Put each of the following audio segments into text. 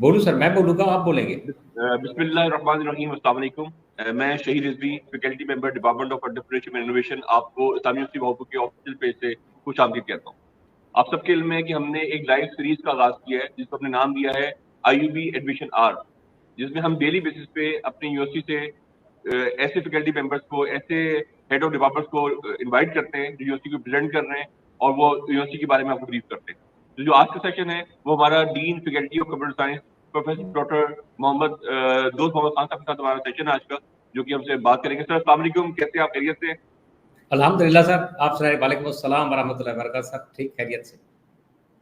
बोलूं सर? मैं बोलूंगा, आप बोलेंगे? बिस्मिल्लाहिर्रहमानिर्रहीम, अस्सलाम वालेकुम। मैं शहीद Rizvi, faculty member, department of entrepreneurship and innovation, आपको इस्लामी यूनिवर्सिटी बहावलपुर के ऑफिशियल पेज से खुश आमदीद कहता हूँ। आप सबके इल्म है कि हमने एक लाइव सीरीज का आगाज किया है जिसको हमने नाम दिया है IUB एडमिशन आर, जिसमें हम डेली बेसिस पे अपनी यूनिवर्सिटी से ऐसे फैकल्टी मेंबर्स को, ऐसे हेड ऑफ डिपार्टमेंट्स को इनवाइट करते हैं जो यूनिवर्सिटी को प्रेजेंट कर रहे हैं और वो यूनिवर्सिटी के बारे में आपको ब्रीफ करते हैं। तो जो आज का सेशन है वो हमारा dean faculty of computer science professor doctor दोस्त मोहम्मद खान साहब के साथ हमारा सेशन है आज का, जो कि हमसे बात करेंगे। सर अस्सलाम वालेकुम, कैसे हैं आप? खैरियत से? अल्हम्दुलिल्लाह सर, आप सुनाइए। वालेकुम अस्सलाम वरहमतुल्लाहि वबरकातुहू सर, ठीक खैरियत से।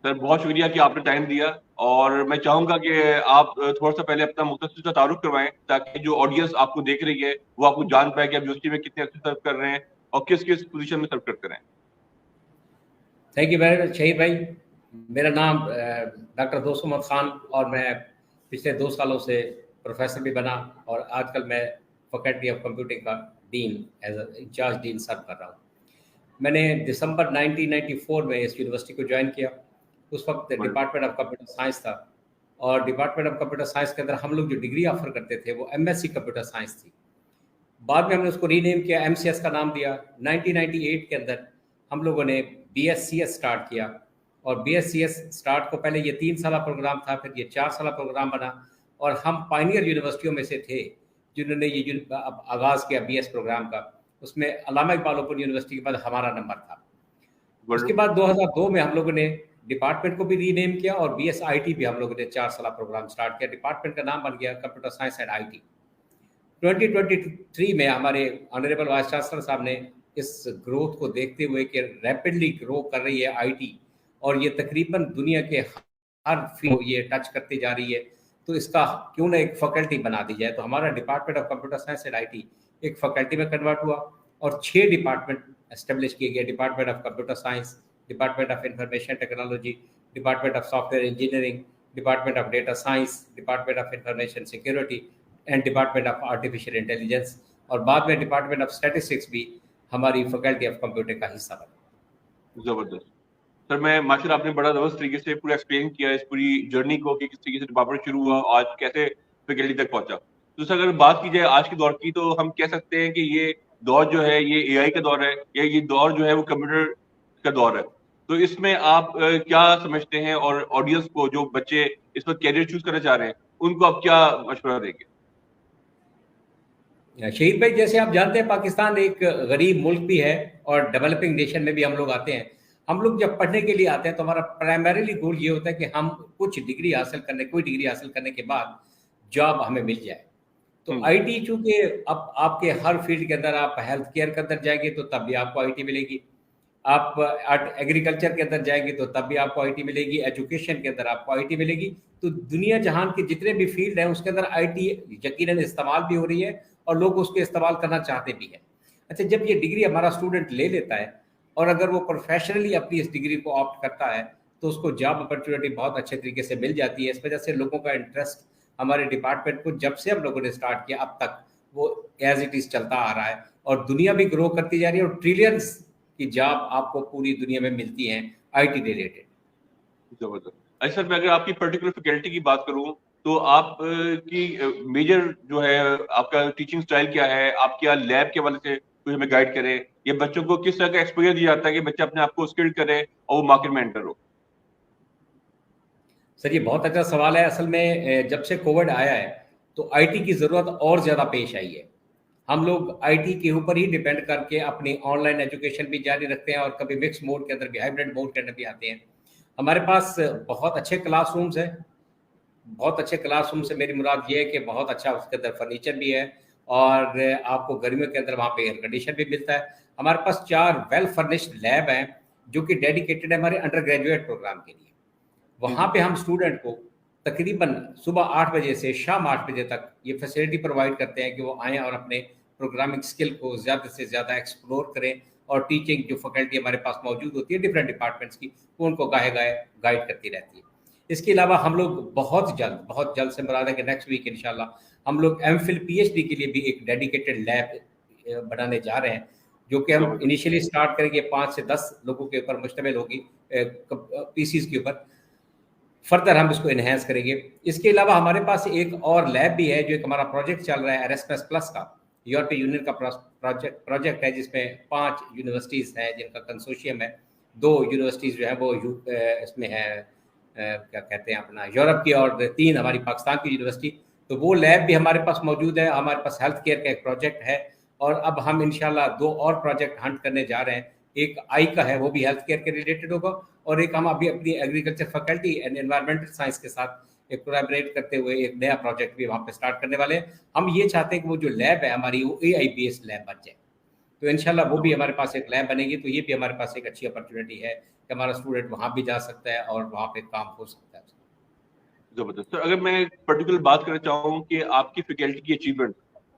सर बहुत शुक्रिया कि आपने टाइम दिया, और मैं चाहूंगा कि आप थोड़ा सा पहले अपना मुख्तसर सा तारुफ करवाएं ताकि जो ऑडियंस आपको देख रही है वो आपको जान पाए कि आप यूनिवर्सिटी में कितने अच्छे सर्व कर रहे हैं और किस किस पोजीशन में सर्व करते रहे हैं। थैंक यू वेरी मच शहीद भाई। मेरा नाम डॉक्टर दोस्त मोहम्मद खान, और मैं पिछले 2 सालों से प्रोफेसर भी बना और आजकल मैं फैकल्टी ऑफ कंप्यूटिंग का डीन, एज इंचार्ज डीन सर्व कर रहा हूँ। मैंने दिसंबर 1994 में इस यूनिवर्सिटी को ज्वाइन किया। उस वक्त डिपार्टमेंट ऑफ कंप्यूटर साइंस था, और डिपार्टमेंट ऑफ कंप्यूटर साइंस के अंदर हम लोग जो डिग्री ऑफर करते थे वो MSc कंप्यूटर साइंस थी। बाद में हमने उसको रीनेम किया, MCS का नाम दिया। 1998 के अंदर हम लोगों ने BSCS स्टार्ट किया, और BSCS स्टार्ट को पहले ये 3 साला प्रोग्राम था, फिर ये 4 साला प्रोग्राम बना, और हम पायनियर यूनिवर्सिटियों में से थे जिन्होंने ये आगाज़ किया BS प्रोग्राम का। उसमें अल्लामा इकबाल ओपन यूनिवर्सिटी के बाद हमारा नंबर था। उसके बाद 2002 में हम लोगों ने डिपार्टमेंट को भी रीनेम किया, और BSIT भी हम लोगों ने 4 साला प्रोग्राम स्टार्ट किया। डिपार्टमेंट का नाम बन गया कंप्यूटर साइंस एंड IT। 2023 में हमारे ऑनरेबल वाइस चांसलर साहब ने इस ग्रोथ को देखते हुए कि रैपिडली ग्रो कर रही है IT, और ये तकरीबन दुनिया के हर फील्ड ये टच करती जा रही है, तो इसका क्यों ना एक फैकल्टी बना दी जाए। तो हमारा department of computer science and IT एक फैकल्टी में कन्वर्ट हुआ, और 6 डिपार्टमेंट एस्टेब्लिश किए गए। Department of computer science, department of information technology, department of software engineering, department of data science, department of information security and department of artificial intelligence, और बाद में department of statistics भी हमारी faculty of computer का हिस्सा बना। जबरदस्त sir, मैं माशाल्लाह आपने बड़ा जबरदस्त तरीके से पूरा एक्सप्लेन किया इस पूरी जर्नी को कि किस तरीके से डिपार्टमेंट शुरू हुआ और आज कैसे फैकल्टी तक पहुंचा। तो सर अगर बात की जाए आज के दौर की, तो हम कह सकते हैं कि ये दौर जो है ये AI का दौर है, या ये दौर जो है वो कंप्यूटर का दौर है। तो इसमें आप क्या समझते हैं, और ऑडियंस को, जो बच्चे इस वक्त कैरियर चूज करना चाह रहे हैं, उनको आप क्या मशवरा देंगे? शहीद भाई, जैसे आप जानते हैं पाकिस्तान एक गरीब मुल्क भी है, और डेवलपिंग नेशन में भी हम लोग आते हैं। हम लोग जब पढ़ने के लिए आते हैं तो हमारा प्राइमरीली गोल ये होता है कि हम कुछ डिग्री हासिल करने, कोई डिग्री हासिल करने के बाद जॉब हमें मिल जाए। तो IT चूंकि अब आपके हर फील्ड के अंदर, आप हेल्थ केयर के अंदर जाएंगे तो तब भी आपको IT मिलेगी, आप एग्रीकल्चर के अंदर जाएंगे तो तब भी आपको IT मिलेगी, एजुकेशन के अंदर आपको IT मिलेगी। तो दुनिया जहान के जितने भी फील्ड हैं उसके अंदर IT यकीनन इस्तेमाल भी हो रही है, और लोग उसको इस्तेमाल करना चाहते भी हैं। अच्छा, जब ये डिग्री हमारा स्टूडेंट ले लेता है, और अगर वो प्रोफेशनली अपनी इस डिग्री को ऑप्ट करता है, तो उसको जॉब अपॉर्चुनिटी बहुत अच्छे तरीके से मिल जाती है। इस वजह से लोगों का इंटरेस्ट हमारे डिपार्टमेंट को, जब से हम लोगों ने स्टार्ट किया अब तक, वो एज इट इज चलता आ रहा है, और दुनिया भी ग्रो करती जा रही है, और ट्रिलियंस की जॉब आपको पूरी दुनिया में मिलती हैं IT रिलेटेड। जबरदस्त। अच्छा सर, मैं अगर आपकी पर्टिकुलर फैकल्टी की बात करूं, तो आप की मेजर जो है आपका टीचिंग स्टाइल क्या है? आप क्या लैब के हवाले से कुछ हमें गाइड करें, या बच्चों को किस तरह का एक्सपोजर दिया जाता है कि बच्चे अपने आप को स्किल्ड करें और वो मार्केट में एंटर हो? सर ये बहुत अच्छा सवाल है। असल में जब से कोविड आया है तो IT की ज़रूरत और ज़्यादा पेश आई है। हम लोग IT के ऊपर ही डिपेंड करके अपनी ऑनलाइन एजुकेशन भी जारी रखते हैं, और कभी मिक्स मोड के अंदर भी, हाइब्रिड मोड के अंदर भी आते हैं। हमारे पास बहुत अच्छे क्लासरूम्स हैं। बहुत अच्छे क्लासरूम से मेरी मुराद ये है कि बहुत अच्छा उसके अंदर फर्नीचर भी है, और आपको गर्मियों के अंदर वहाँ पे एयर कंडीशन भी मिलता है। हमारे पास 4 वेल फर्निश्ड लैब हैं जो कि डेडिकेटेड है हमारे अंडर ग्रेजुएट प्रोग्राम के लिए। वहाँ पे हम स्टूडेंट को तकरीबन सुबह 8 बजे से शाम 8 बजे तक ये फैसिलिटी प्रोवाइड करते हैं कि वो आएँ और अपने प्रोग्रामिंग स्किल को ज़्यादा से ज़्यादा एक्सप्लोर करें, और टीचिंग जो फैकल्टी हमारे पास मौजूद होती है डिफरेंट डिपार्टमेंट्स की, वो उनको गाइड करती रहती है। इसके अलावा हम लोग बहुत जल्द से मुराद है कि नेक्स्ट वीक इंशाल्लाह हम लोग MPhil PhD के लिए भी एक डेडिकेटेड लैब बनाने जा रहे हैं, जो कि हम इनिशियली स्टार्ट करेंगे 5 से 10 लोगों के ऊपर मुश्तमिल होगी, PCs के ऊपर। फर्दर हम इसको इन्हेंस करेंगे। इसके अलावा हमारे पास एक और लैब भी है, जो एक हमारा प्रोजेक्ट चल रहा है एरास्मस प्लस का, यूरोपीय यूनियन का प्रोजेक्ट है, जिसमें 5 यूनिवर्सिटीज़ हैं जिनका कंसोर्शियम है। 2 यूनिवर्सिटीज़ जो है वो इसमें है, क्या कहते हैं अपना, यूरोप की, और 3 हमारी पाकिस्तान की यूनिवर्सिटी। तो वो लैब भी हमारे पास मौजूद है। हमारे पास हेल्थ केयर का एक प्रोजेक्ट है, और अब हम इंशाल्लाह 2 और प्रोजेक्ट हंट करने जा रहे हैं। एक आई का है, वो भी हेल्थ केयर के रिलेटेड होगा, और एक हम अभी अपनी agriculture faculty and environmental science के साथ एक कोलैबोरेट करते हुए एक नया प्रोजेक्ट भी वहाँ पे स्टार्ट करने वाले हैं। हम ये चाहते हैं कि वो जो लैब है हमारी, वो AI बेस्ड लैब बन जाए। तो इंशाल्लाह वो भी हमारे पास एक लैब बनेगी। तो ये भी हमारे पास एक अच्छी अपॉर्चुनिटी है कि हमारा स्टूडेंट वहाँ भी जा सकता है और वहाँ पे काम हो सकता है। जबरदस्त सर। अगर मैं पर्टिकुलर बात करना चाहूँ कि आपकी फैकल्टी की अचीवमेंट,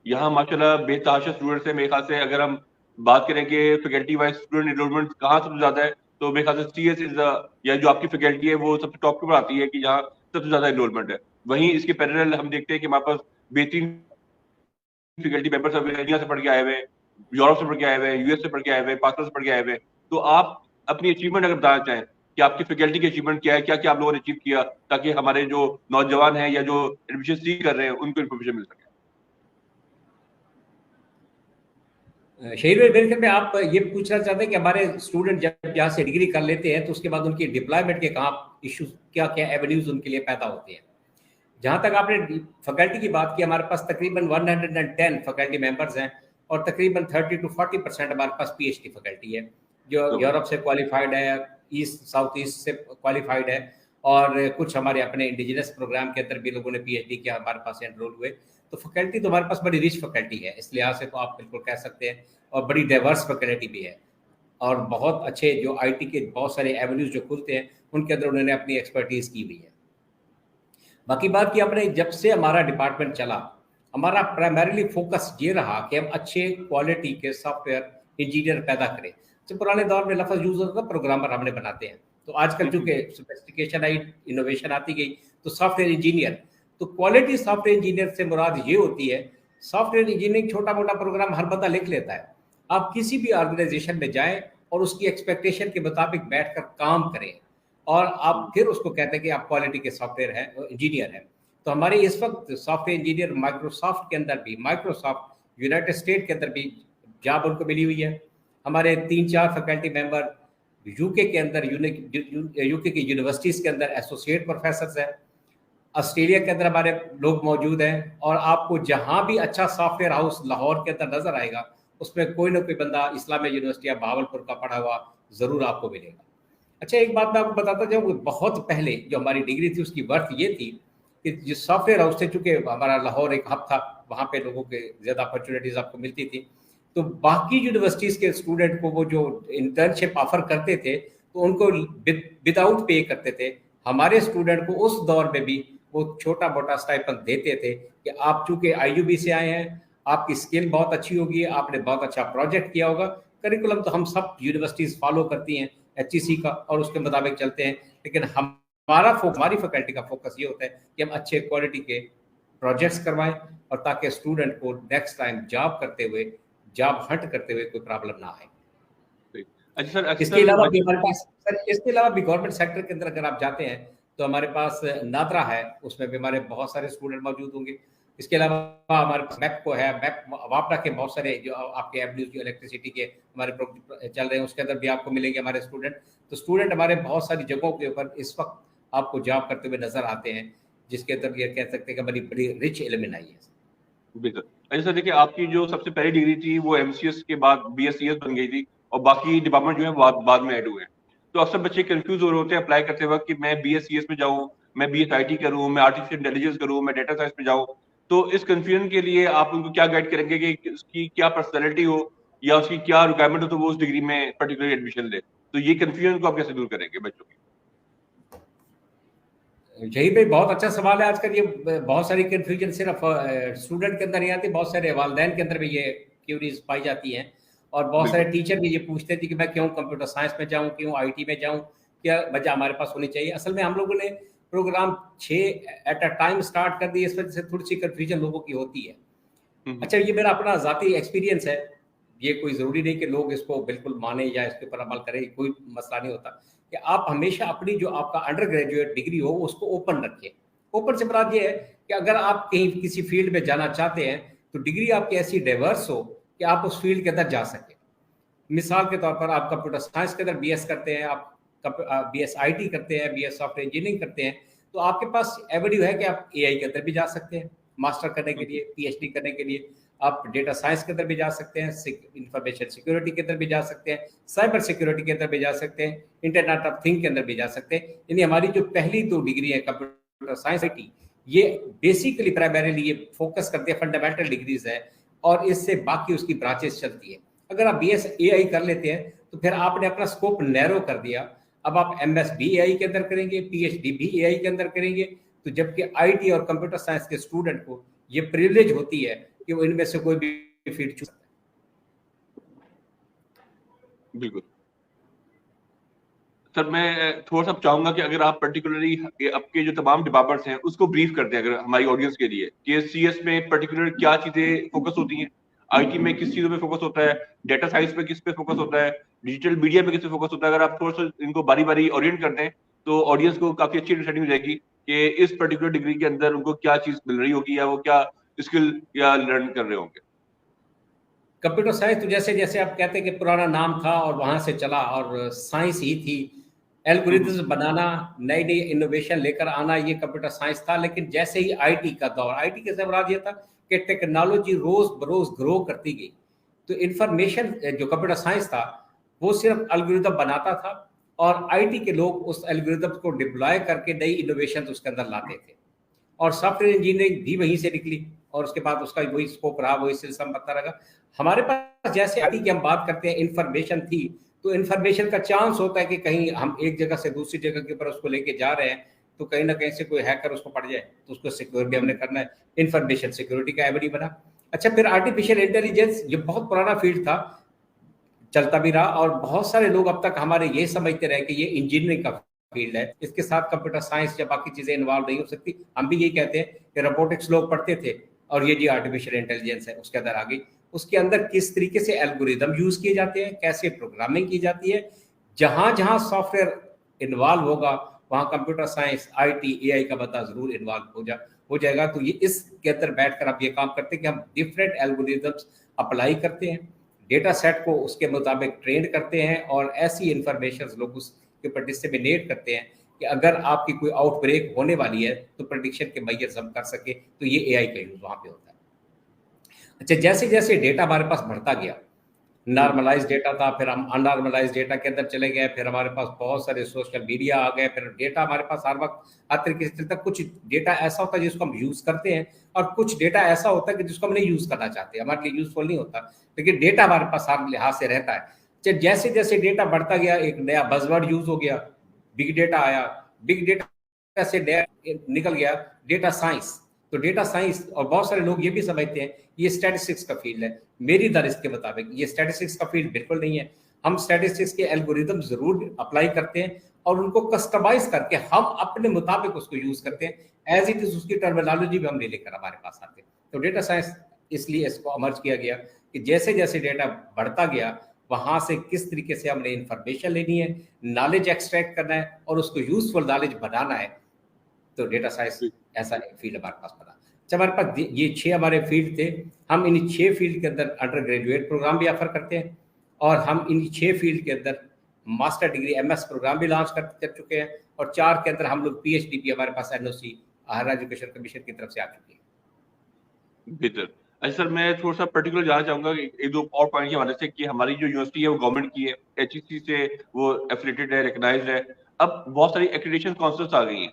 यहाँ माशाल्लाह बेतहाशा स्टूडेंट्स हैं। मेरे ख्याल से अगर हम बात करें कि फैकल्टी वाइज स्टूडेंट एनरोलमेंट कहाँ सबसे ज्यादा है, तो मेरे ख्याल से CS इज या जो आपकी फैकल्टी है वो सबसे टॉप पर आती है कि जहाँ सबसे ज्यादा एनरोलमेंट है। वहीं इसके पैरेलल हम देखते हैं कि हमारे पास बेहतरीन फैकल्टी मेंबर्स इंडिया से पढ़ के आए हुए हैं, यूरोप से पढ़ के आए हुए हैं, US से पढ़ के आए हुए हैं, पाकिस्तान से पढ़ के आए हुए हैं। तो आप अपनी अचीवमेंट अगर बताना चाहें कि आपकी फैकल्टी की अचीवमेंट क्या है, क्या क्या आप लोगों ने अचीव किया, ताकि हमारे जो नौजवान हैं या जो एडमिशन सीख कर रहे हैं उनको इन्फॉर्मेशन मिल सके। शहीद भाई, मेरे ख्याल में आप ये पूछना चाहते हैं कि हमारे स्टूडेंट जब यहाँ से डिग्री कर लेते हैं तो उसके बाद उनकी डिप्लॉयमेंट के कहाँ इश्यूज, क्या क्या एवेन्यूज उनके लिए पैदा होते हैं। जहाँ तक आपने फैकल्टी की बात की, हमारे पास तकरीबन 110 फैकल्टी मेंबर्स हैं, और तकरीबन 30 to 40% हमारे पास PhD फैकल्टी है, जो यूरोप से क्वालिफाइड है, ईस्ट साउथ ईस्ट से क्वालिफाइड है, और कुछ हमारे अपने इंडिजिनस प्रोग्राम के अंदर भी लोगों ने PhD किया, हमारे पास एनरोल हुए। तो फैकल्टी तो हमारे पास बड़ी रिच फैकल्टी है, इस लिहाज से तो आप बिल्कुल कह सकते हैं, और बड़ी डाइवर्स फैकल्टी भी है, और बहुत अच्छे जो IT के बहुत सारे एवेन्यूज जो खुलते हैं उनके अंदर उन्होंने अपनी एक्सपर्टीज की हुई है। बाकी बात की आपने, जब से हमारा डिपार्टमेंट चला, हमारा प्राइमरीली फोकस ये रहा कि हम अच्छे क्वालिटी के सॉफ्टवेयर इंजीनियर पैदा करें। जो पुराने दौर में लफ्ज़ यूज होता था प्रोग्रामर हमने बनाते हैं, तो आजकल चूंकि सोफिस्टिकेशन आई, इनोवेशन आती गई, तो सॉफ्टवेयर इंजीनियर, तो क्वालिटी सॉफ्टवेयर इंजीनियर से मुराद ये होती है, सॉफ्टवेयर इंजीनियरिंग छोटा मोटा प्रोग्राम हर बंदा लिख लेता है। आप किसी भी ऑर्गेनाइजेशन में जाएं और उसकी एक्सपेक्टेशन के मुताबिक बैठकर काम करें, और आप फिर उसको कहते हैं कि आप क्वालिटी के सॉफ्टवेयर हैं, इंजीनियर हैं। तो हमारे इस वक्त सॉफ्टवेयर इंजीनियर माइक्रोसॉफ्ट के अंदर भी, माइक्रोसॉफ्ट यूनाइटेड स्टेट के अंदर भी जॉब उनको मिली हुई है। हमारे 3-4 फैकल्टी मेंबर यूके के अंदर, यूके की यूनिवर्सिटीज़ के अंदर एसोसिएट प्रोफेसर हैं। ऑस्ट्रेलिया के अंदर हमारे लोग मौजूद हैं, और आपको जहां भी अच्छा सॉफ्टवेयर हाउस लाहौर के अंदर नजर आएगा, उसमें कोई ना कोई बंदा इस्लामिया यूनिवर्सिटी या बहावलपुर का पढ़ा हुआ जरूर आपको मिलेगा। अच्छा, एक बात मैं आपको बताता जाऊँ, बहुत पहले जो हमारी डिग्री थी उसकी वर्थ ये थी कि जो सॉफ्टवेयर हाउस थे, चूंकि हमारा लाहौर एक हब था, वहाँ पे लोगों के ज़्यादा अपॉर्चुनिटीज़ आपको मिलती थी, तो बाकी यूनिवर्सिटीज़ के स्टूडेंट को वो जो इंटर्नशिप ऑफर करते थे, तो उनको विदाउट पे करते थे। हमारे स्टूडेंट को उस दौर में भी वो छोटा मोटा स्टाइपेंड देते थे कि आप चूंकि IUB से आए हैं, आपकी स्किल बहुत अच्छी होगी, आपने बहुत अच्छा प्रोजेक्ट किया होगा। करिकुलम तो हम सब यूनिवर्सिटीज़ फॉलो करती हैं HEC का, और उसके मुताबिक चलते हैं, लेकिन हमारी फैकल्टी का फोकस ये होता है कि हम अच्छे क्वालिटी के प्रोजेक्ट्स करवाएं, और ताकि स्टूडेंट को नेक्स्ट टाइम जॉब करते हुए, जॉब हंट करते हुए कोई प्रॉब्लम ना आए। अच्छा सर, इसके अलावा भी हमारे पास सर, इसके अलावा भी गवर्नमेंट सेक्टर के अंदर अगर आप जाते हैं तो हमारे पास नादरा है, उसमें भी हमारे बहुत सारे स्टूडेंट मौजूद होंगे। इसके अलावा हमारे पास मैपको है, मैप वापडा के बहुत सारे जो आपके एवन्यूज जो इलेक्ट्रिसिटी के हमारे चल रहे हैं, उसके अंदर भी आपको मिलेंगे हमारे स्टूडेंट। तो स्टूडेंट हमारे बहुत सारी जगहों के ऊपर इस वक्त आपको जॉब करते हुए नजर आते हैं, जिसके अंदर ये कह सकते हैं कि बड़ी बड़ी रिच एलिमेंट आई है। बिल्कुल। अच्छा सर, देखिए आपकी जो सबसे पहली डिग्री थी वो MCS के बाद BScs बन गई थी, और बाकी डिपार्टमेंट जो है बाद में ऐड हुए हैं। तो अक्सर बच्चे कंफ्यूज हो रहे होते हैं अप्लाई करते वक्त कि मैं BScs में जाऊँ, मैं BSIT करूँ, मैं आर्टिफिशियल इंटेलिजेंस करूँ, मैं डेटा साइंस में जाऊँ। तो इस कंफ्यूजन के लिए आप उनको क्या गाइड करेंगे कि उसकी क्या पर्सनैलिटी हो या उसकी क्या रिक्वायरमेंट हो तो वो उस डिग्री में पर्टिकुलर एडमिशन ले? तो ये कंफ्यूजन को आप कैसे दूर करेंगे बच्चों की? यही भाई बहुत अच्छा सवाल है। आजकल ये बहुत सारी कंफ्यूजन सिर्फ स्टूडेंट के अंदर नहीं आती, बहुत सारे वालिदैन के अंदर भी ये क्यूरीज पाई जाती हैं, और बहुत सारे टीचर भी ये पूछते थे कि मैं क्यों कंप्यूटर साइंस में जाऊं, क्यों IT में जाऊं, क्या वजह हमारे पास होनी चाहिए। असल में हम लोगों ने program 6 at a time start कर दिए, इस वजह से थोड़ी सी कंफ्यूजन लोगों की होती है। अच्छा, ये मेरा अपना ज़ाती एक्सपीरियंस है, ये कोई ज़रूरी नहीं कि लोग इसको बिल्कुल माने या इसके ऊपर अमल करें, कोई मसला नहीं होता। कि आप हमेशा अपनी जो आपका अंडर ग्रेजुएट डिग्री हो उसको ओपन रखें। ओपन से मुराद ये है कि अगर आप कहीं किसी फील्ड में जाना चाहते हैं तो डिग्री आपकी ऐसी डाइवर्स हो कि आप उस फील्ड के अंदर जा सकें। मिसाल के तौर पर आप कंप्यूटर साइंस के अंदर बीएस करते हैं, आप बीएस आईटी करते हैं, बीएस सॉफ्टवेयर इंजीनियरिंग करते हैं, तो आपके पास एवेन्यू है कि आप एआई के अंदर भी जा सकते हैं मास्टर करने के लिए, पीएचडी करने के लिए। आप डेटा साइंस के अंदर भी जा सकते हैं, इंफॉर्मेशन सिक्योरिटी के अंदर भी जा सकते हैं, साइबर सिक्योरिटी के अंदर भी जा सकते हैं, इंटरनेट ऑफ थिंग के अंदर भी जा सकते हैं। यानी हमारी जो पहली 2 डिग्री है कंप्यूटर साइंस आईटी, ये बेसिकली प्राइमरीली ये फोकस करती है, फंडामेंटल डिग्रीज है, और इससे बाकी उसकी ब्रांचेस चलती है। अगर आप बीएस एआई कर लेते हैं तो फिर आपने अपना स्कोप नैरो कर दिया। अब आप एमएस भी एआई के अंदर करेंगे, पीएचडी भी एआई के अंदर करेंगे, तो जबकि आईटी और कंप्यूटर साइंस के स्टूडेंट को ये प्रिविलेज होती है कि वो इनमें से कोई भी फील्ड चुन सकता है। बिल्कुल सर, मैं थोड़ा सा चाहूंगा कि अगर आप पर्टिकुलरली आपके जो तमाम डिपार्टमेंट्स हैं उसको ब्रीफ कर दें अगर हमारी ऑडियंस के लिए, कि सीएस में पर्टिकुलर क्या चीजें फोकस होती हैं, आईटी में किस चीजों पे फोकस होता है, डेटा साइंस पे किस पे फोकस होता है, डिजिटल मीडिया पे किस पे फोकस होता है। अगर आप थोड़ा सा इनको बारी बारी ओरिएंट कर दें तो ऑडियंस को काफी अच्छी अंडरस्टैंडिंग हो जाएगी कि इस पर्टिकुलर डिग्री के अंदर उनको क्या चीज मिल रही होगी या वो क्या स्किल या लर्न कर रहे होंगे। कंप्यूटर साइंस तो जैसे जैसे आप कहते हैं कि पुराना नाम था और वहां से चला और साइंस ही थी, एल्गोरिथम्स बनाना, नई नई इनोवेशन लेकर आना, ये कंप्यूटर साइंस था। लेकिन जैसे ही आईटी का दौर, आईटी के जबरात ये था कि टेक्नोलॉजी रोज बरोज ग्रो करती गई, तो इंफॉर्मेशन जो कंप्यूटर साइंस था वो सिर्फ एल्गोरिथम बनाता था और आईटी के लोग उस एल्गोरिथम को डिप्लॉय करके नई इनोवेशन उसके अंदर लाते थे। और सॉफ्टवेयर इंजीनियरिंग भी वहीं से निकली और उसके बाद उसका वही स्कोप रहा, वही सिलसिला बनता रहा। हमारे पास जैसे आईटी की हम बात करते हैं, इंफॉर्मेशन थी, तो इंफॉर्मेशन का चांस होता है कि कहीं हम एक जगह से दूसरी जगह के ऊपर उसको लेके जा रहे हैं तो कहीं ना कहीं से कोई हैकर उसको पड़ जाए तो उसको सिक्योर भी हमने करना है, इंफॉर्मेशन सिक्योरिटी का एवरी बना। अच्छा, फिर आर्टिफिशियल इंटेलिजेंस, ये बहुत पुराना फील्ड था, चलता भी रहा और बहुत सारे लोग अब तक हमारे ये समझते रहे कि ये इंजीनियरिंग का फील्ड है, इसके साथ कंप्यूटर साइंस या बाकी चीजें इन्वॉल्व नहीं हो सकती। हम भी यही कहते हैं कि रोबोटिक्स लोग पढ़ते थे और ये जी आर्टिफिशियल इंटेलिजेंस है उसके अंदर आ गई। उसके अंदर किस तरीके से एल्गोरिदम यूज किए जाते हैं, कैसे प्रोग्रामिंग की जाती है, जहां जहां सॉफ्टवेयर इन्वॉल्व होगा वहां कंप्यूटर साइंस, आईटी, एआई का बता जरूर इन्वॉल्व हो जाएगा। तो ये इसके अंदर बैठकर आप ये काम करते हैं कि हम डिफरेंट एल्गोरिदम्स अप्लाई करते हैं, डेटा सेट को उसके मुताबिक ट्रेन करते हैं और ऐसी इंफॉर्मेशन लोग उसके ऊपर डिसेमिनेट करते हैं कि अगर आपकी कोई आउटब्रेक होने वाली है तो प्रेडिक्शन के मैयर्स हम कर सके। तो ये एआई का यूज वहां पे होता है। अच्छा, जैसे जैसे डेटा हमारे पास बढ़ता गया, नॉर्मलाइज डेटा था, फिर हम अननॉर्मलाइज डेटा के अंदर चले गए, फिर हमारे पास बहुत सारे सोशल मीडिया आ गए, फिर डेटा हमारे पास हर वक्त हर तरीके से चलता है। कुछ डेटा ऐसा होता है जिसको हम यूज करते हैं और कुछ डेटा ऐसा होता है कि जिसको हम नहीं यूज करना चाहते, हमारे लिए यूजफुल नहीं होता, लेकिन डेटा हमारे पास हर लिहाज से रहता है। जैसे जैसे डेटा बढ़ता गया, एक नया बजवर्ड यूज हो गया, बिग डेटा आया, बिग डेटा से निकल गया डेटा साइंस। तो डेटा साइंस, और बहुत सारे लोग ये भी समझते हैं ये स्टैटिस्टिक्स का फील्ड है। मेरी दरिस के मुताबिक ये स्टैटिस्टिक्स का फील्ड बिल्कुल नहीं है। हम स्टैटिस्टिक्स के एल्गोरिदम जरूर अप्लाई करते हैं और उनको कस्टमाइज करके हम अपने मुताबिक उसको यूज करते हैं, एज इट इज उसकी टर्मिनोलॉजी भी हम ले लेकर हमारे पास आते हैं। तो डेटा साइंस इसलिए इसको अमर्ज किया गया कि जैसे जैसे डेटा बढ़ता गया वहां से किस तरीके से हमने इंफॉर्मेशन लेनी है, नॉलेज एक्सट्रैक्ट करना है और उसको यूजफुल नॉलेज बनाना है। तो डेटा साइंस ऐसा फील्ड हमारे पास बना। अच्छा, हमारे पास ये 6 हमारे फील्ड थे। हम इन 6 फील्ड के अंदर अंडर ग्रेजुएट प्रोग्राम भी ऑफर करते हैं और हम इन 6 फील्ड के अंदर मास्टर डिग्री एमएस प्रोग्राम भी लॉन्च कर चुके हैं और 4 के अंदर हम लोग पीएचडी भी हमारे पास एनओसी हायर एजुकेशन कमीशन की तरफ से आ चुकी है। बेहतर। अच्छा सर, मैं थोड़ा सा पर्टिकुलर जानना चाहूंगा एक दो और पॉइंट के हवाले से कि हमारी जो यूनिवर्सिटी है वो गवर्नमेंट की है, एचईसी से वो एफिलेटेड है, रिकॉग्नाइज्ड है। अब बहुत सारी एक्रेडिटेशन काउंसिल्स आ गई हैं,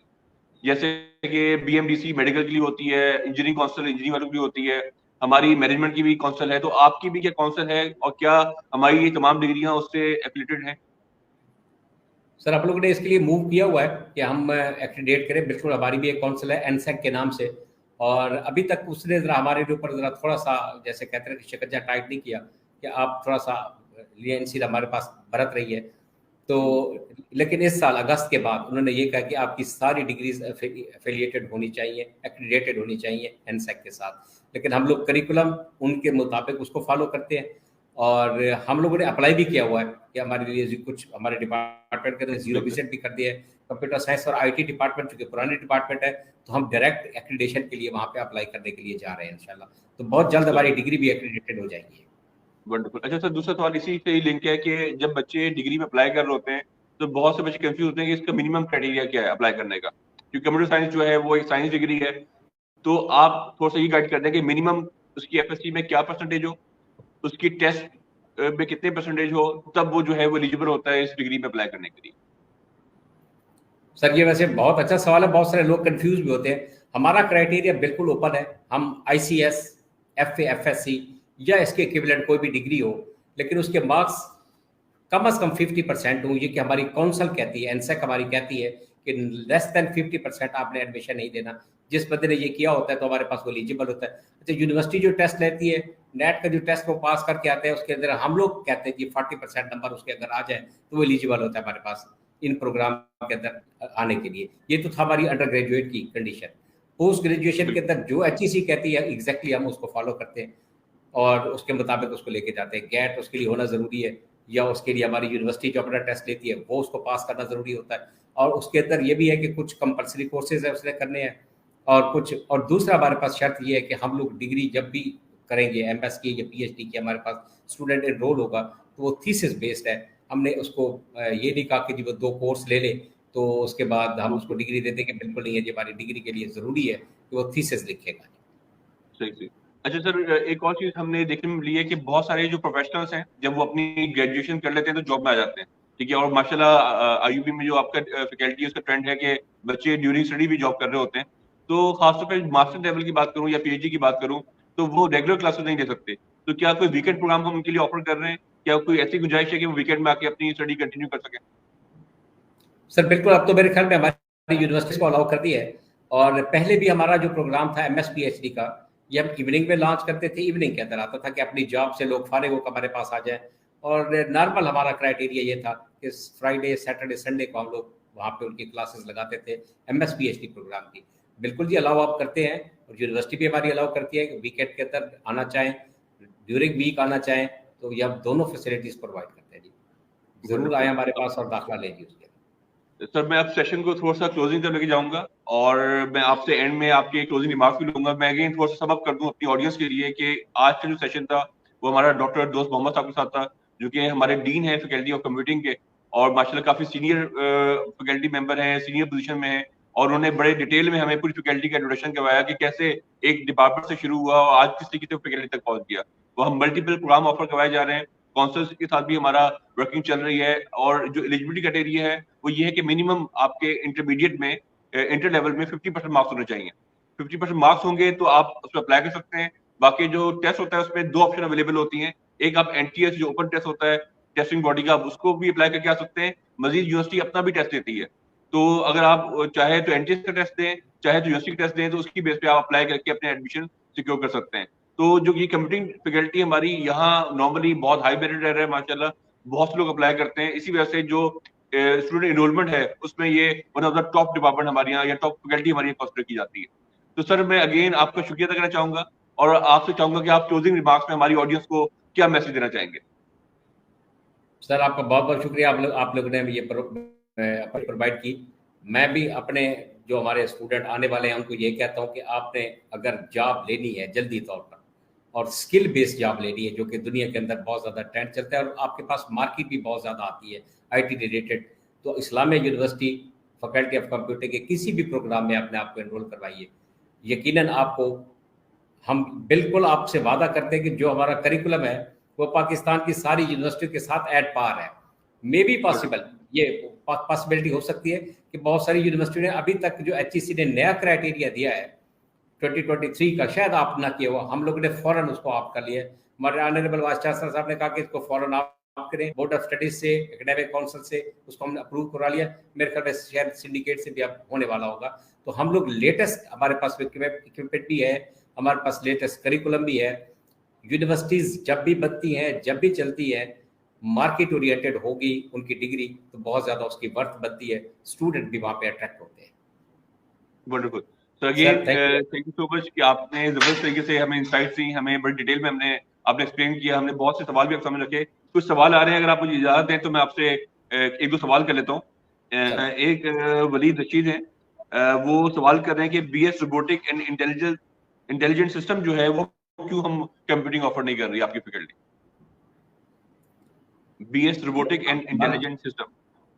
जैसे कि बीएमडीसी मेडिकल के लिए होती है, इंजीनियरिंग काउंसिल इंजीनियरिंग वालों के लिए होती है, हमारी मैनेजमेंट की भी काउंसिल है। तो आपकी भी क्या काउंसिल है और क्या हमारी ये तमाम डिग्रियां उससे एफिलेटेड हैं? सर, आप लोगों ने इसके लिए मूव किया हुआ है कि हम एक्रीडेट करें। बिल्कुल, हमारी भी एक काउंसिल है एनसेक के नाम से, और अभी तक उसने जरा हमारे ऊपर जरा थोड़ा सा जैसे कहते हैं कि शिकंजा टाइट नहीं किया कि आप थोड़ा सा लिएंसी हमारे पास बरत रही है। तो लेकिन इस साल अगस्त के बाद उन्होंने ये कहा कि आपकी सारी डिग्रीज एफिलिएटेड होनी चाहिए, एक्रीडेटेड होनी चाहिए एनसेक के साथ। लेकिन हम लोग करिकुलम उनके मुताबिक उसको फॉलो करते हैं और हम लोगों ने अप्लाई भी किया हुआ है कि हमारे लिए कुछ हमारे डिपार्टमेंट के अंदर 0% भी कर दिया है। कंप्यूटर साइंस और आईटी डिपार्टमेंट चूंकि पुराने डिपार्टमेंट है, तो हम डायरेक्ट एक्रीडेशन के लिए वहाँ पे अप्लाई करने के लिए जा रहे हैं इंशाल्लाह। तो बहुत जल्द हमारी डिग्री भी एक्रीडेटेड हो जाएगी। वंडरफुल। अच्छा सर, दूसरा सवाल इसी से ही लिंक है कि जब बच्चे डिग्री में अप्लाई कर रहे होते हैं तो बहुत से बच्चे कंफ्यूज होते हैं कि इसका मिनिमम क्राइटेरिया क्या है अप्लाई करने का, क्योंकि कंप्यूटर साइंस जो है वो एक साइंस डिग्री है। तो आप थोड़ा सा ये गाइड कर दें कि मिनिमम उसकी एफएससी में क्या परसेंटेज हो, उसकी टेस्ट में कितने परसेंटेज हो, तब वो जो है वो एलिजिबल होता है इस डिग्री में अप्लाई करने के लिए। सर ये वैसे बहुत अच्छा सवाल है, बहुत सारे लोग कंफ्यूज भी होते हैं। हमारा क्राइटेरिया बिल्कुल ओपन है। हम आईसीएस, एफए, एफएससी या इसके इक्विवेलेंट कोई भी डिग्री हो, लेकिन उसके मार्क्स कम से कम 50% हों। ये कि हमारी काउंसिल कहती है, एनसेक हमारी कहती है कि लेस देन 50% आपने एडमिशन नहीं देना। जिस बंदे ने ये किया होता है तो हमारे पास वो एलिजिबल होता है। अच्छा, यूनिवर्सिटी जो टेस्ट लेती है, नेट का जो टेस्ट वो पास करके आते हैं, उसके अंदर हम लोग कहते हैं कि 40% नंबर उसके अगर आ जाए तो वो एलिजिबल होता है हमारे पास इन प्रोग्राम के अंदर आने के लिए। ये तो था हमारी अंडर ग्रेजुएट की कंडीशन। पोस्ट ग्रेजुएशन के अंदर जो एचईसी कहती है एग्जैक्टली हम उसको फॉलो करते हैं और उसके मुताबिक उसको लेके जाते हैं। गैट उसके लिए होना ज़रूरी है, या उसके लिए हमारी यूनिवर्सिटी जो अपना टेस्ट लेती है वो उसको पास करना ज़रूरी होता है। और उसके अंदर ये भी है कि कुछ कंपलसरी कोर्सेज है उसने करने हैं, और कुछ और दूसरा हमारे पास शर्त ये है कि हम लोग डिग्री जब भी करेंगे एमएस की या पीएचडी की, हमारे पास स्टूडेंट एनरोल होगा तो वो थीसिस बेस्ड है। हमने उसको ये नहीं कहा कि जी वो 2 कोर्स ले ले तो उसके बाद हम उसको डिग्री दे देंगे, बिल्कुल नहीं है। जी हमारी डिग्री के लिए ज़रूरी है कि वो थीसिस लिखेगा। सही सही। अच्छा सर, एक और चीज हमने देखने में मिली है कि बहुत सारे जो प्रोफेशनल्स हैं जब वो अपनी ग्रेजुएशन कर लेते हैं तो जॉब में आ जाते हैं, ठीक है। और माशाल्लाह आईयूबी में जो आपका फैकल्टी है उसका ट्रेंड है कि बच्चे ड्यूरिंग स्टडी भी जॉब कर रहे होते हैं। तो खासतौर पर मास्टर लेवल की बात करूं या पीएचडी की बात करूं तो वो रेगुलर क्लासेस नहीं दे सकते। तो क्या कोई वीकेंड प्रोग्राम हम उनके लिए ऑफर कर रहे हैं? क्या कोई ऐसी गुंजाइश है कि वो वीकेंड में आके अपनी स्टडी कंटिन्यू कर सकें? सर बिल्कुल, अब तो मेरे ख्याल में हमारी यूनिवर्सिटी को अलाउ कर दिया है। और पहले भी हमारा जो प्रोग्राम था एमएस पीएचडी का, ये हम इवनिंग में लॉन्च करते थे। इवनिंग के अंदर आता था कि अपनी जॉब से लोग फारिग होकर हमारे पास आ जाए। और नॉर्मल हमारा क्राइटेरिया ये था कि फ्राइडे सैटरडे संडे को हम लोग वहाँ पे उनकी क्लासेस लगाते थे एमएस पीएचडी प्रोग्राम की। बिल्कुल जी, अलाउ आप करते हैं। और यूनिवर्सिटी भी हमारी अलाउ करती है कि वीकेंड के अंदर आना चाहें, ड्यूरिंग वीक आना चाहें, तो ये हम दोनों फैसिलिटीज़ प्रोवाइड करते हैं जी। ज़रूर आए हमारे पास और दाखिला लें जी उसके। सर मैं अब सेशन को थोड़ा सा क्लोजिंग कर लेके जाऊंगा और मैं आपसे एंड में आपके क्लोजिंग रिमार्क्स भी लूंगा। मैं अगेन थोड़ा सा समअप कर दूं अपनी ऑडियंस के लिए कि आज का जो सेशन था वो हमारा डॉक्टर दोस्त मोहम्मद साहब के साथ था, जो कि हमारे डीन है फैकल्टी ऑफ कंप्यूटिंग के, और माशाल्लाह काफी सीनियर फैकल्टी मेंबर हैं, सीनियर पोजीशन में है। और उन्होंने बड़े डिटेल में हमें पूरी फैकल्टी का इंट्रोडक्शन करवाया कि कैसे एक डिपार्टमेंट से शुरू हुआ और आज किस तरीके से फैकल्टी तक पहुंच गया। वो हम मल्टीपल प्रोग्राम ऑफर करवाए जा रहे हैं, काउंसलर्स के साथ भी हमारा वर्किंग चल रही है। और जो एलिजिबिलिटी क्राइटेरिया है वो ये है कि मिनिमम आपके इंटरमीडिएट में इंटर लेवल में 50% मार्क्स होने चाहिए। 50% मार्क्स होंगे तो आप उसमें अप्लाई कर सकते हैं। बाकी जो टेस्ट होता है उसमें 2 ऑप्शन अवेलेबल होती हैं। एक आप एनटीएस जो ओपन टेस्ट होता है टेस्टिंग बॉडी का, आप उसको भी अप्लाई करके आ सकते हैं। मजीद यूनिवर्सिटी अपना भी टेस्ट देती है, तो अगर आप चाहे तो एनटीएस का टेस्ट दें, चाहे तो यूनिवर्सिटी का टेस्ट दें, तो उसकी बेस पे आप अप्लाई करके अपने एडमिशन सिक्योर कर सकते हैं। तो जो ये कंप्यूटिंग फैकल्टी हमारी यहाँ नॉर्मली बहुत हाई मेरिट रह रहा है माशाल्लाह, बहुत से लोग अप्लाई करते हैं। इसी वजह से जो स्टूडेंट एनरोलमेंट है उसमें ये one of the top department हमारे यहाँ या टॉप फैकल्टी हमारी कंसिडर की जाती है। तो सर मैं अगेन आपका शुक्रिया अदा करना चाहूंगा और आपसे चाहूंगा कि आप क्लोजिंग रिमार्क्स में हमारी ऑडियंस को क्या मैसेज देना चाहेंगे? सर आपका बहुत बहुत शुक्रिया, आप लोगों ने ये प्रोवाइड की। मैं भी अपने जो हमारे स्टूडेंट आने वाले हैं उनको ये कहता हूँ कि आपने अगर जॉब लेनी है जल्दी तौर पर और स्किल बेस्ड जॉब लेनी है, जो कि दुनिया के अंदर बहुत ज़्यादा ट्रेंड चलता है और आपके पास मार्केट भी बहुत ज़्यादा आती है आईटी रिलेटेड, तो Islamia university faculty of computing के किसी भी प्रोग्राम में अपने आप को एनरोल करवाइए। यकीनन आपको, हम बिल्कुल आपसे वादा करते हैं कि जो हमारा करिकुलम है वो पाकिस्तान की सारी यूनिवर्सिटियों के साथ एट पार है। मे बी पॉसिबल, ये पॉसिबिलिटी हो सकती है कि बहुत सारी यूनिवर्सिटियों ने अभी तक जो एचईसी ने नया क्राइटेरिया दिया है 2023 का, शायद आप ना किया हुआ, हम लोगों ने फौरन उसको आप कर लिया। हमारे ऑनरेबल वाइस चांसलर साहब ने कहा कि इसको फौरन आप करें, बोर्ड ऑफ स्टडीज से, एकेडमिक काउंसिल से उसको हमने अप्रूव करवा लिया। मेरे ख्याल में शायद सिंडिकेट से भी अब होने वाला होगा। तो हम लोग लेटेस्ट, हमारे पास इक्विपमेंट भी है, हमारे पास लेटेस्ट करिकुलम भी है। यूनिवर्सिटीज जब भी बनती हैं, जब भी चलती है, मार्केट ओरिएंटेड होगी उनकी डिग्री तो बहुत ज्यादा उसकी वर्थ बनती है, स्टूडेंट भी वहां पे अट्रैक्ट होते हैं। वंडरफुल। तो again thank you so much कि आपने जबरदस्त तरीके से हमें इंसाइट्स दी, हमें बड़ी डिटेल में हमने आपने एक्सप्लेन किया, हमने बहुत से सवाल भी आपके सामने रखे। कुछ सवाल आ रहे हैं, अगर आप मुझे इजाजत दें तो मैं आपसे एक दो सवाल कर लेता हूँ। एक वलीद रशीद है, वो सवाल कर रहे हैं कि BS robotic and intelligent system जो है वो क्यों हम कंप्यूटिंग ऑफर नहीं कर रही आपकी faculty? BS robotic and intelligent system.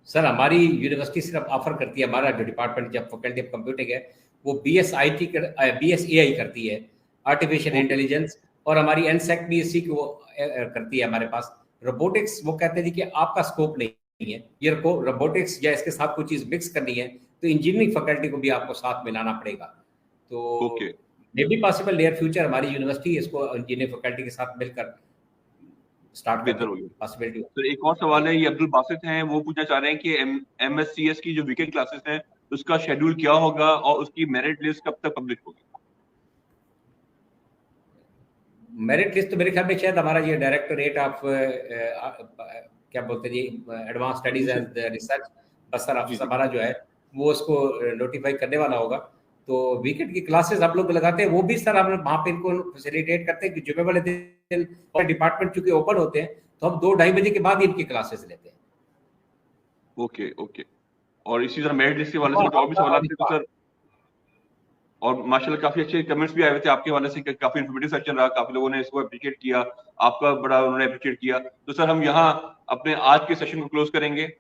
Sir हमारी यूनिवर्सिटी सिर्फ ऑफर करती है, हमारा जो डिपार्टमेंट जब फैकल्टी ऑफ कंप्यूटिंग है वो BS AI करती है, आर्टिफिशियल इंटेलिजेंस, और हमारी एनसेक भी इसी को करती है हमारे पास। रोबोटिक्स वो कहते हैं जी कि आपका स्कोप नहीं है, ये रोबोटिक्स या इसके साथ कोई चीज़ मिक्स करनी है तो इंजीनियरिंग फैकल्टी को भी आपको साथ मिलाना पड़ेगा। तो okay, may be possible near future हमारी यूनिवर्सिटी इसको इंजीनियरिंग फैकल्टी के साथ मिलकर स्टार्ट कर बेहतर देगी, होगी। पॉसिबिलिटी। तो एक और सवाल है, ये अब्दुल बासित हैं, वो पूछना चाह रहे हैं कि MSCS की जो वीकेंड क्लासेस हैं उसका शेड्यूल क्या होगा और उसकी मेरिट लिस्ट कब तक पब्लिश होगी? मेरिट लिस्ट तो मेरे ख्याल में शायद हमारा ये डायरेक्टोरेट ऑफ क्या बोलते हैं जी, एडवांस स्टडीज एंड रिसर्च, बसर जी ऑफिस जी। हमारा जो है वो उसको नोटिफाई करने वाला होगा। तो वीकेंड की क्लासेस आप लोग लगाते हैं, वो भी सर हम वहाँ पे इनको फैसिलिटेट करते हैं कि जुमे वाले दिन और डिपार्टमेंट चूंकि ओपन होते हैं तो हम 2-2:30 बजे के बाद ही इनकी क्लासेस लेते हैं। Okay okay. और इसी तरह मेरिट लिस्ट के हवाले से हाँ, कुछ और भी सवाल और थे तो सर? और माशाल्लाह काफी अच्छे कमेंट्स भी आए हुए थे आपके हवाले से, काफी इन्फॉर्मेटिव सेक्शन रहा, काफी लोगों ने इसको अप्रिशिएट किया, आपका बड़ा उन्होंने अप्रिशिएट किया। तो सर हम यहाँ अपने आज के सेशन को क्लोज करेंगे।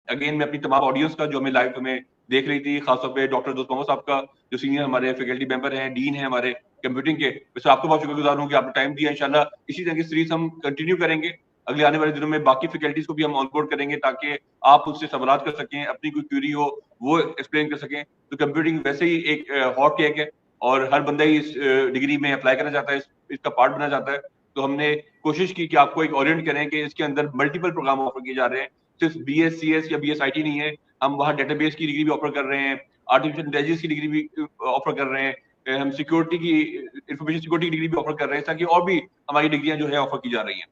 अगेन मैं अपनी तमाम ऑडियंस का जो हमें लाइव हमें देख रही थी, खासतौर पे डॉक्टर दोस्त मोहम्मद साहब का, जो सीनियर हमारे फैकल्टी मेंबर हैं, डीन हैं हमारे कंप्यूटिंग के, वैसे आपको बहुत शुक्रगुजार हूँ कि आपने टाइम दिया। इंशाल्लाह इसी तरह की सीरीज हम कंटिन्यू करेंगे अगले आने वाले दिनों में, बाकी फैकल्टीज को भी हम ऑनबोर्ड करेंगे ताकि आप उससे सवालात कर सकें, अपनी कोई क्यूरी हो वो एक्सप्लेन कर सकें। तो कंप्यूटिंग वैसे ही एक हॉट केक है और हर बंदा ही इस डिग्री में अप्लाई करना चाहता है, इसका पार्ट बनना चाहता है। तो हमने कोशिश की कि आपको एक ओरिएंट करें कि इसके अंदर मल्टीपल प्रोग्राम ऑफर किए जा रहे हैं, सिर्फ BS CS या BSIT नहीं है, हम वहाँ डेटाबेस की डिग्री भी ऑफर कर रहे हैं, आर्टिफिशियल इंटेलिजेंस की डिग्री भी ऑफर कर रहे हैं, हम सिक्योरिटी की, इंफॉर्मेशन सिक्योरिटी की डिग्री भी ऑफर कर रहे हैं, ताकि और भी हमारी डिग्रियां जो है ऑफर की जा रही हैं।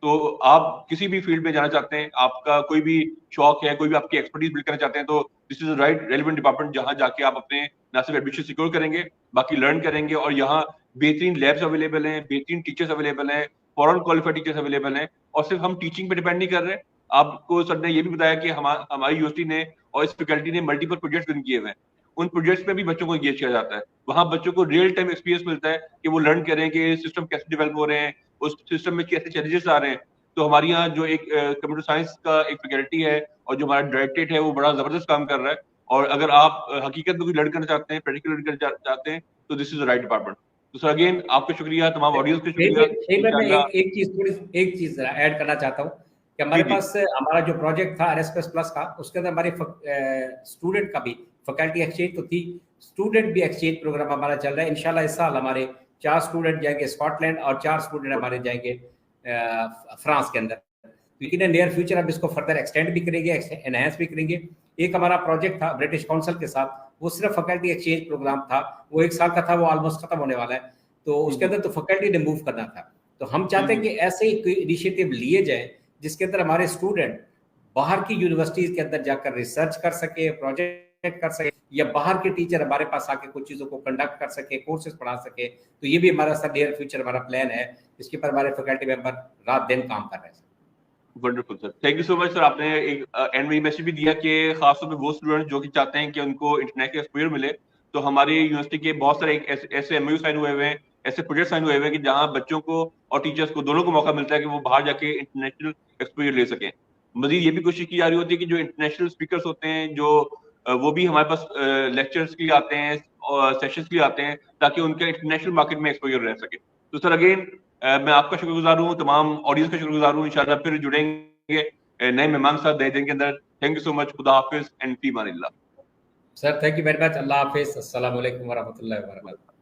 तो आप किसी भी फील्ड में जाना चाहते हैं, आपका कोई भी शौक है, कोई भी आपकी एक्सपर्टीज बिल्ड करना चाहते हैं, तो this is the right relevant department जहां जाके आप अपने ना सिर्फ एडमिशन सिक्योर करेंगे, बाकी लर्न करेंगे। और यहाँ बेहतरीन लैब्स अवेलेबल हैं, बेहतरीन टीचर्स अवेलेबल हैं, फॉरेन क्वालिफाइड टीचर्स अवेलेबल हैं, और सिर्फ हम टीचिंग पे डिपेंड नहीं कर रहे। आपको सर ने ये भी बताया कि हमारी यूनिवर्सिटी ने और इस फैकल्टी ने मल्टीपल प्रोजेक्ट्स विन किए हुए हैं, उन प्रोजेक्ट्स में भी बच्चों को एंगेज किया जाता है। वहां बच्चों को रियल टाइम एक्सपीरियंस मिलता है कि वो लर्न करें कि सिस्टम कैसे डेवलप हो रहे हैं, उस सिस्टम में कैसे चैलेंजेस आ रहे हैं। तो हमारे यहाँ जो एक कंप्यूटर साइंस का एक फैकल्टी है और जो हमारा डायरेक्टरेट है वो बड़ा जबरदस्त काम कर रहा है। और अगर आप हकीकत में कुछ लर्न करना चाहते हैं, प्रैक्टिकल लर्न करना चाहते हैं, तो this is the right department. तो सर अगेन आपका शुक्रिया, तमाम ऑडियंस का शुक्रिया। मैं इंशाल्लाह एक चीज ऐड करना चाहता हूँ कि जी हमारे जी पास हमारा जो प्रोजेक्ट था RSPS प्लस का, उसके अंदर हमारे स्टूडेंट का भी फैकल्टी एक्सचेंज तो थी, स्टूडेंट भी एक्सचेंज प्रोग्राम हमारा चल रहा है। इंशाल्लाह इस साल हमारे 4 स्टूडेंट जाएंगे स्कॉटलैंड और 4 स्टूडेंट हमारे जाएंगे फ्रांस के अंदर। लेकिन नियर फ्यूचर हम इसको फर्दर एक्सटेंड भी करेंगे, एनहेंस भी करेंगे। एक हमारा प्रोजेक्ट था ब्रिटिश काउंसिल के साथ, वो सिर्फ फैकल्टी एक्सचेंज प्रोग्राम था, वो 1 साल का था, वो ऑलमोस्ट खत्म होने वाला है। तो उसके अंदर तो फैकल्टी ने मूव करना था। तो हम चाहते हैं कि ऐसे ही कोई इनिशिएटिव लिए जाए जिसके अंदर हमारे स्टूडेंट बाहर की यूनिवर्सिटीज के अंदर जाकर रिसर्च कर सके, प्रोजेक्ट कर सके, या बाहर के टीचर हमारे पास आके कुछ चीज़ों को कंडक्ट कर सके, कोर्सेज पढ़ा सके। तो ये भी हमारा सर नियर फ्यूचर हमारा प्लान है, इसके ऊपर हमारे फैकल्टी मेंबर रात दिन काम कर रहे हैं। Wonderful sir, thank you so much sir. आपने एक एंड में मैसेज भी दिया कि खासतौर पे वो स्टूडेंट जो कि चाहते हैं कि उनको इंटरनेशनल एक्सपोजर मिले, तो हमारी यूनिवर्सिटी के बहुत सारे ऐसे MOU साइन हुए हुए हैं, ऐसे प्रोजेक्ट साइन हुए हुए हैं कि जहां बच्चों को और टीचर्स को दोनों को मौका मिलता है कि वो बाहर जाके इंटरनेशनल एक्सपोजर ले सकें। मजीद ये भी कोशिश की जा रही होती है कि जो इंटरनेशनल स्पीकर्स होते हैं, जो वो भी हमारे पास लेक्चर्स के लिए आते हैं और सेशंस के लिए आते हैं, ताकि उनके इंटरनेशनल मार्केट में एक्सपोजर रह सके। तो सर अगेन मैं आपका शुक्रगुजार हूँ, तमाम ऑडियंस का शुक्रगुजार हूँ। इंशाल्लाह फिर जुड़ेंगे नए मेहमान साथ नए दिन के अंदर। थैंक यू सो मच, खुदा हाफिज एंड फी अमानिल्लाह। Sir thank you very much, अल्लाह हाफिज, अस्सलाम वालेकुम वरहमतुल्लाहि वबरकातुहू।